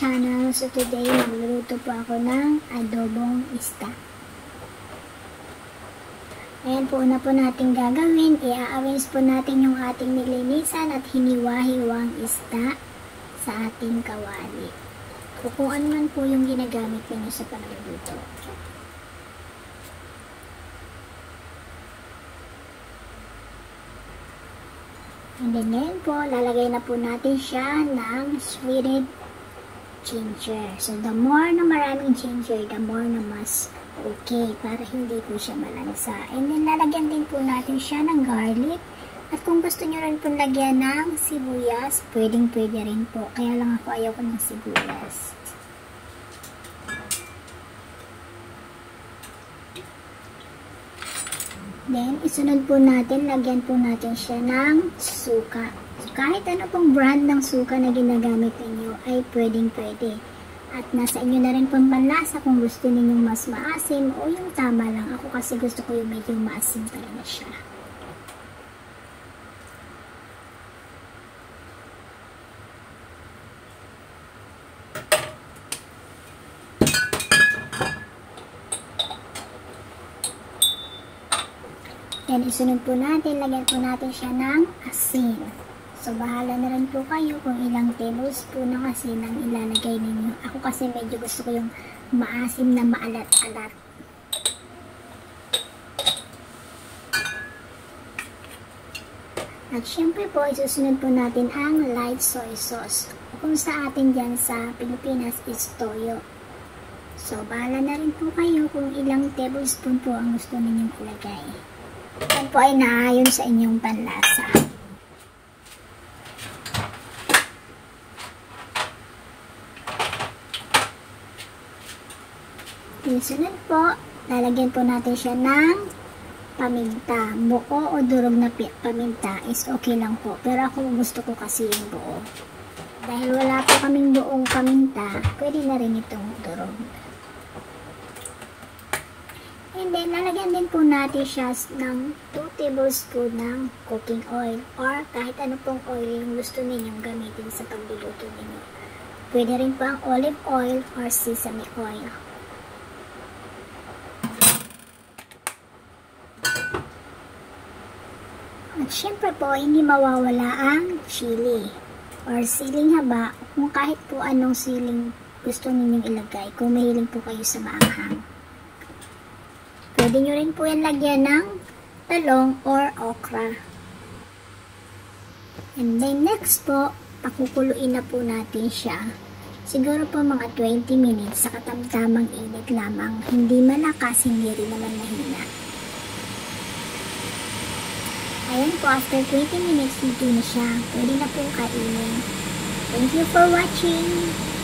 channel. So today, magluluto po ako ng adobong isda. Ayan po, una po natin gagawin. I-arrange po natin yung ating nilinisan at hiniwa-hiwang isda sa ating kawali. Kung ano man po yung ginagamit ninyo sa pagluluto. And then ngayon po, lalagay na po natin siya ng sweetened ginger. So, the more na maraming ginger, the more na mas okay para hindi po siya malansa. And then, lalagyan din po natin siya ng garlic. At kung gusto nyo rin po lagyan ng sibuyas, pwedeng-pwede rin po. Kaya lang ako ayaw ko ng sibuyas. Then, isunod po natin, lagyan po natin siya ng suka. So, kahit ano pong brand ng suka na ginagamit ninyo ay pwedeng-pwede. At nasa inyo na rin pong panlasa kung gusto ninyong mas maasim o yung tama lang. Ako kasi gusto ko yung medyo maasim talaga siya. Yan, isunod po natin, lagyan po natin siya ng asin. So, bahala na rin po kayo kung ilang tablespoon ng asin ang ilalagay ninyo. Ako kasi medyo gusto ko yung maasim na maalat-alat. At syempre po, isusunod po natin ang light soy sauce. Kung sa atin dyan sa Pilipinas is toyo. So, bahala na rin po kayo kung ilang tablespoon po ang gusto ninyong ilagay. Yan po ay naayon sa inyong panlasa. Sunod po, lalagyan po natin siya ng paminta. Buo o durog na paminta is okay lang po. Pero ako gusto ko kasi yung buo. Dahil wala po kaming buong paminta, pwede na rin itong durog. And then, lalagyan din po natin siya ng 2 tablespoon ng cooking oil or kahit ano pong oil yung gusto ninyong gamitin sa pagluluto ninyo. Pwede rin po ang olive oil or sesame oil. At syempre po, hindi mawawala ang chili or siling haba kung kahit po anong siling gusto ninyong ilagay kung mahilig po kayo sa maanghang. Pwede nyo rin po yan lagyan ng talong or okra. And then next po, pakukuluin na po natin siya. Siguro po mga 20 minutes sa katamtamang init lamang. Hindi malakas, hindi rin naman mahina. Ayan po, after 20 minutes, dito na siya. Pwede na po kainin. Thank you for watching!